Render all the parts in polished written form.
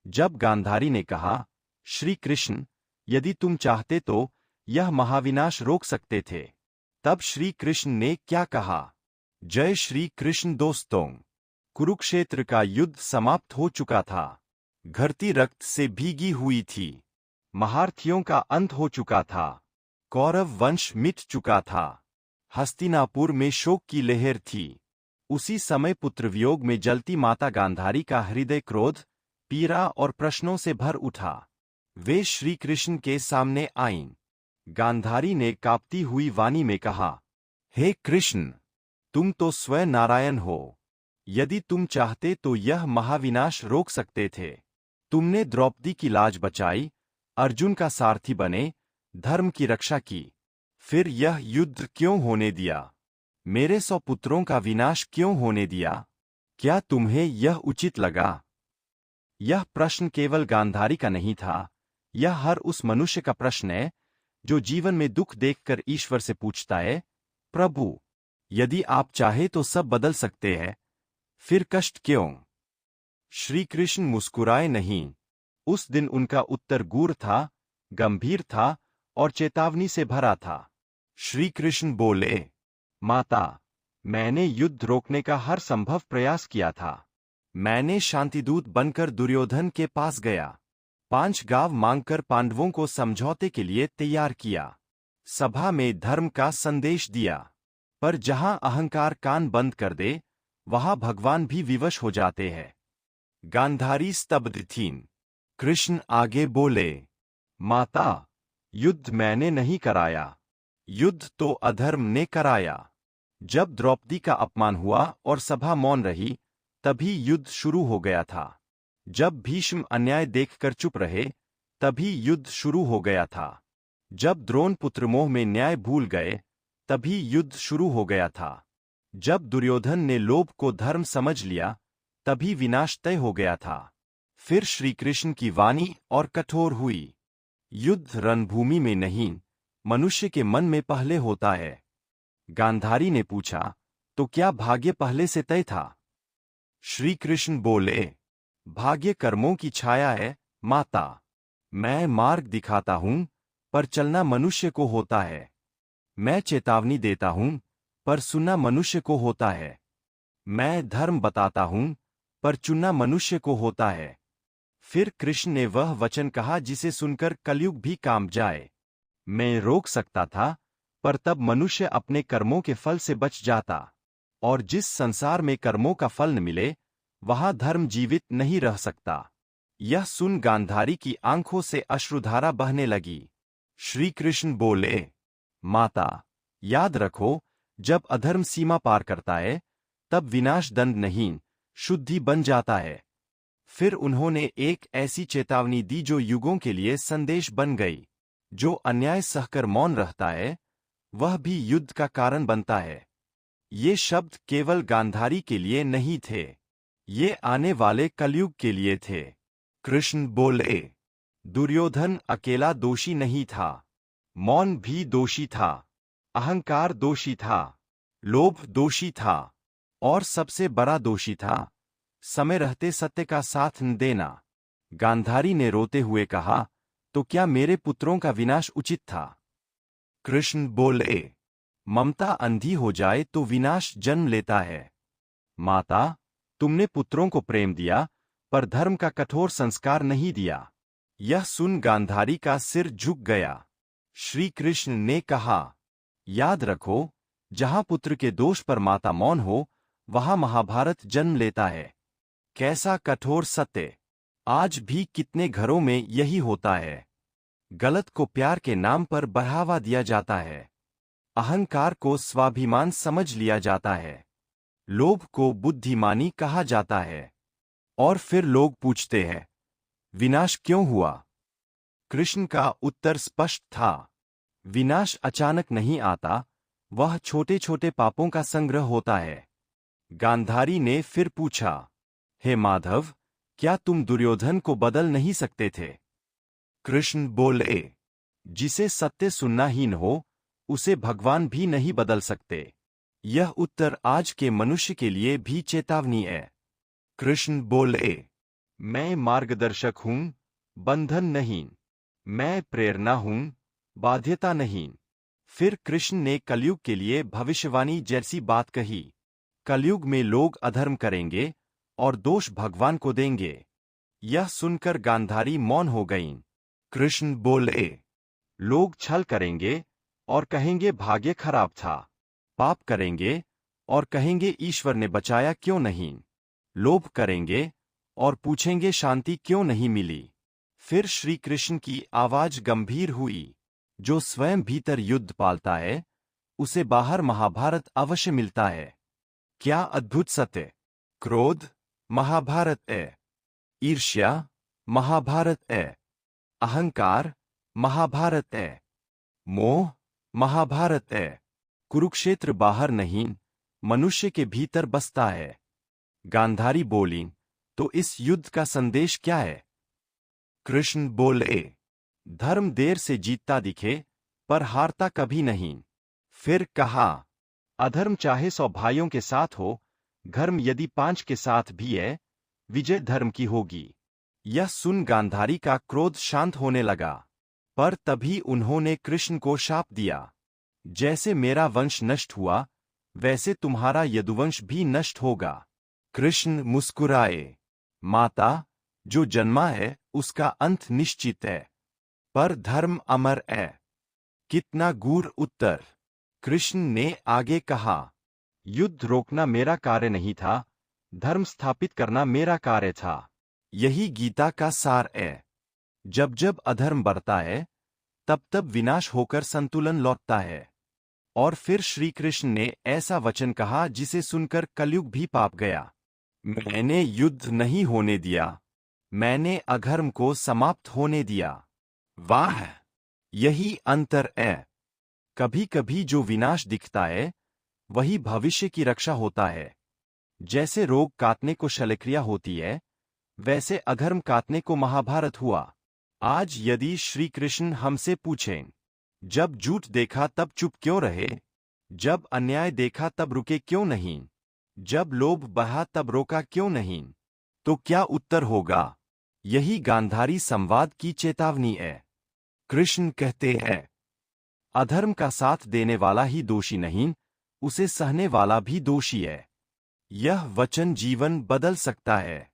जब गांधारी ने कहा, श्री कृष्ण, यदि तुम चाहते तो यह महाविनाश रोक सकते थे, तब श्री कृष्ण ने क्या कहा? जय श्री कृष्ण। दोस्तों, कुरुक्षेत्र का युद्ध समाप्त हो चुका था। धरती रक्त से भीगी हुई थी। महारथियों का अंत हो चुका था। कौरव वंश मिट चुका था। हस्तिनापुर में शोक की लहर थी। उसी समय पुत्रवियोग में जलती माता गांधारी का हृदय क्रोध, पीड़ा और प्रश्नों से भर उठा। वे श्री कृष्ण के सामने आईं। गांधारी ने कांपती हुई वाणी में कहा, हे कृष्ण, तुम तो स्वयं नारायण हो। यदि तुम चाहते तो यह महाविनाश रोक सकते थे। तुमने द्रौपदी की लाज बचाई, अर्जुन का सारथी बने, धर्म की रक्षा की। फिर यह युद्ध क्यों होने दिया? मेरे 100 पुत्रों का विनाश क्यों होने दिया? क्या तुम्हें यह उचित लगा? यह प्रश्न केवल गांधारी का नहीं था, यह हर उस मनुष्य का प्रश्न है जो जीवन में दुख देखकर ईश्वर से पूछता है, प्रभु, यदि आप चाहे तो सब बदल सकते हैं, फिर कष्ट क्यों? श्री कृष्ण मुस्कुराए नहीं। उस दिन उनका उत्तर गूढ़ था, गंभीर था और चेतावनी से भरा था। श्री कृष्ण बोले, माता, मैंने युद्ध रोकने का हर संभव प्रयास किया था। मैंने शांतिदूत बनकर दुर्योधन के पास गया। 5 गांव मांगकर पांडवों को समझौते के लिए तैयार किया। सभा में धर्म का संदेश दिया। पर जहां अहंकार कान बंद कर दे, वहां भगवान भी विवश हो जाते हैं। गांधारी स्तब्ध थीं। कृष्ण आगे बोले, माता, युद्ध मैंने नहीं कराया। युद्ध तो अधर्म ने कराया। जब द्रौपदी का अपमान हुआ और सभा मौन रही, तभी युद्ध शुरू हो गया था। जब भीष्म अन्याय देखकर चुप रहे, तभी युद्ध शुरू हो गया था। जब द्रोण पुत्र मोह में न्याय भूल गए, तभी युद्ध शुरू हो गया था। जब दुर्योधन ने लोभ को धर्म समझ लिया, तभी विनाश तय हो गया था। फिर श्री कृष्ण की वाणी और कठोर हुई। युद्ध रणभूमि में नहीं, मनुष्य के मन में पहले होता है। गांधारी ने पूछा, तो क्या भाग्य पहले से तय था? श्री कृष्ण बोले, भाग्य कर्मों की छाया है, माता। मैं मार्ग दिखाता हूं, पर चलना मनुष्य को होता है। मैं चेतावनी देता हूं, पर सुनना मनुष्य को होता है। मैं धर्म बताता हूं, पर चुनना मनुष्य को होता है। फिर कृष्ण ने वह वचन कहा जिसे सुनकर कलयुग भी कांप जाए। मैं रोक सकता था, पर तब मनुष्य अपने कर्मों के फल से बच जाता। और जिस संसार में कर्मों का फल न मिले, वहां धर्म जीवित नहीं रह सकता। यह सुन गांधारी की आंखों से अश्रुधारा बहने लगी। श्री कृष्ण बोले, माता, याद रखो, जब अधर्म सीमा पार करता है, तब विनाश दंड नहीं, शुद्धि बन जाता है। फिर उन्होंने एक ऐसी चेतावनी दी जो युगों के लिए संदेश बन गई। जो अन्याय सहकर मौन रहता है, वह भी युद्ध का कारण बनता है। ये शब्द केवल गांधारी के लिए नहीं थे, ये आने वाले कलयुग के लिए थे। कृष्ण बोले, दुर्योधन अकेला दोषी नहीं था, मौन भी दोषी था, अहंकार दोषी था, लोभ दोषी था, और सबसे बड़ा दोषी था समय रहते सत्य का साथ न देना। गांधारी ने रोते हुए कहा, तो क्या मेरे पुत्रों का विनाश उचित था? कृष्ण बोले, ममता अंधी हो जाए तो विनाश जन्म लेता है। माता, तुमने पुत्रों को प्रेम दिया, पर धर्म का कठोर संस्कार नहीं दिया। यह सुन गांधारी का सिर झुक गया। श्री कृष्ण ने कहा, याद रखो, जहां पुत्र के दोष पर माता मौन हो, वहां महाभारत जन्म लेता है। कैसा कठोर सत्य! आज भी कितने घरों में यही होता है। गलत को प्यार के नाम पर बढ़ावा दिया जाता है। अहंकार को स्वाभिमान समझ लिया जाता है। लोभ को बुद्धिमानी कहा जाता है। और फिर लोग पूछते हैं, विनाश क्यों हुआ? कृष्ण का उत्तर स्पष्ट था। विनाश अचानक नहीं आता, वह छोटे छोटे पापों का संग्रह होता है। गांधारी ने फिर पूछा, हे माधव, क्या तुम दुर्योधन को बदल नहीं सकते थे? कृष्ण बोले, जिसे सत्य सुनना ही न हो, उसे भगवान भी नहीं बदल सकते। यह उत्तर आज के मनुष्य के लिए भी चेतावनी है। कृष्ण बोले, मैं मार्गदर्शक हूं, बंधन नहीं। मैं प्रेरणा हूं, बाध्यता नहीं। फिर कृष्ण ने कलयुग के लिए भविष्यवाणी जैसी बात कही। कलयुग में लोग अधर्म करेंगे और दोष भगवान को देंगे। यह सुनकर गांधारी मौन हो गईं। कृष्ण बोले, लोग छल करेंगे और कहेंगे भाग्य खराब था। पाप करेंगे और कहेंगे ईश्वर ने बचाया क्यों नहीं। लोभ करेंगे और पूछेंगे शांति क्यों नहीं मिली। फिर श्री कृष्ण की आवाज गंभीर हुई, जो स्वयं भीतर युद्ध पालता है उसे बाहर महाभारत अवश्य मिलता है। क्या अद्भुत सत्य! क्रोध महाभारत है, ईर्ष्या महाभारत है, अहंकार महाभारत है, मोह महाभारत है। कुरुक्षेत्र बाहर नहीं, मनुष्य के भीतर बसता है। गांधारी बोली, तो इस युद्ध का संदेश क्या है? कृष्ण बोले, धर्म देर से जीतता दिखे पर हारता कभी नहीं। फिर कहा, अधर्म चाहे 100 भाइयों के साथ हो, धर्म यदि 5 के साथ भी है, विजय धर्म की होगी। यह सुन गांधारी का क्रोध शांत होने लगा, पर तभी उन्होंने कृष्ण को शाप दिया, जैसे मेरा वंश नष्ट हुआ वैसे तुम्हारा यदुवंश भी नष्ट होगा। कृष्ण मुस्कुराए, माता, जो जन्मा है उसका अंत निश्चित है, पर धर्म अमर है। कितना गूढ़ उत्तर! कृष्ण ने आगे कहा, युद्ध रोकना मेरा कार्य नहीं था, धर्म स्थापित करना मेरा कार्य था। यही गीता का सार है। जब जब अधर्म बढ़ता है तब तब विनाश होकर संतुलन लौटता है। और फिर श्री कृष्ण ने ऐसा वचन कहा जिसे सुनकर कलयुग भी पाप गया। मैंने युद्ध नहीं होने दिया, मैंने अधर्म को समाप्त होने दिया। वाह! यही अंतर है। कभी कभी जो विनाश दिखता है वही भविष्य की रक्षा होता है। जैसे रोग काटने को शल्यक्रिया होती है, वैसे अधर्म काटने को महाभारत हुआ। आज यदि श्री कृष्ण हमसे पूछें, जब झूठ देखा तब चुप क्यों रहे, जब अन्याय देखा तब रुके क्यों नहीं, जब लोभ बहा तब रोका क्यों नहीं, तो क्या उत्तर होगा? यही गांधारी संवाद की चेतावनी है। कृष्ण कहते हैं, अधर्म का साथ देने वाला ही दोषी नहीं, उसे सहने वाला भी दोषी है। यह वचन जीवन बदल सकता है।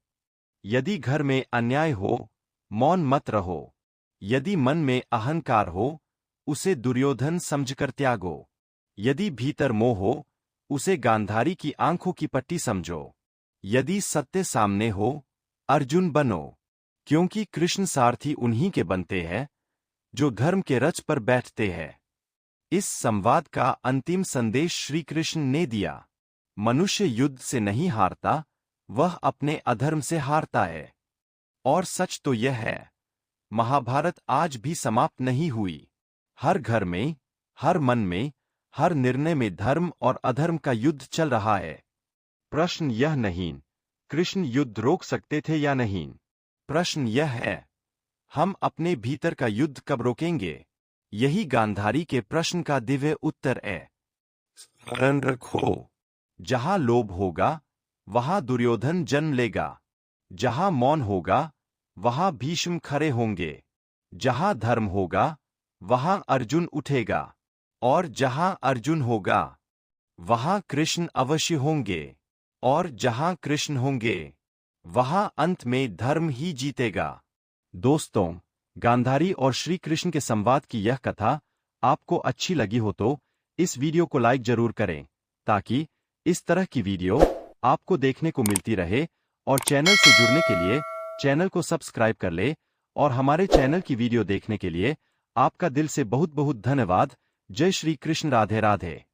यदि घर में अन्याय हो, मौन मत रहो। यदि मन में अहंकार हो, उसे दुर्योधन समझकर त्यागो। यदि भीतर मोह हो, उसे गांधारी की आंखों की पट्टी समझो। यदि सत्य सामने हो, अर्जुन बनो, क्योंकि कृष्ण सारथी उन्हीं के बनते हैं जो धर्म के रथ पर बैठते हैं। इस संवाद का अंतिम संदेश श्री कृष्ण ने दिया, मनुष्य युद्ध से नहीं हारता, वह अपने अधर्म से हारता है। और सच तो यह है, महाभारत आज भी समाप्त नहीं हुई। हर घर में, हर मन में, हर निर्णय में धर्म और अधर्म का युद्ध चल रहा है। प्रश्न यह नहीं, कृष्ण युद्ध रोक सकते थे या नहीं। प्रश्न यह है, हम अपने भीतर का युद्ध कब रोकेंगे? यही गांधारी के प्रश्न का दिव्य उत्तर है। स्मरण रखो, जहां लोभ होगा वहां दुर्योधन जन्म लेगा। जहां मौन होगा वहां भीष्म खड़े होंगे। जहां धर्म होगा वहां अर्जुन उठेगा। और जहां अर्जुन होगा वहां कृष्ण अवश्य होंगे। और जहां कृष्ण होंगे वहां अंत में धर्म ही जीतेगा। दोस्तों, गांधारी और श्री कृष्ण के संवाद की यह कथा आपको अच्छी लगी हो तो इस वीडियो को लाइक जरूर करें, ताकि इस तरह की वीडियो आपको देखने को मिलती रहे। और चैनल से जुड़ने के लिए चैनल को सब्सक्राइब कर ले। और हमारे चैनल की वीडियो देखने के लिए आपका दिल से बहुत बहुत धन्यवाद। जय श्री कृष्ण, राधे राधे।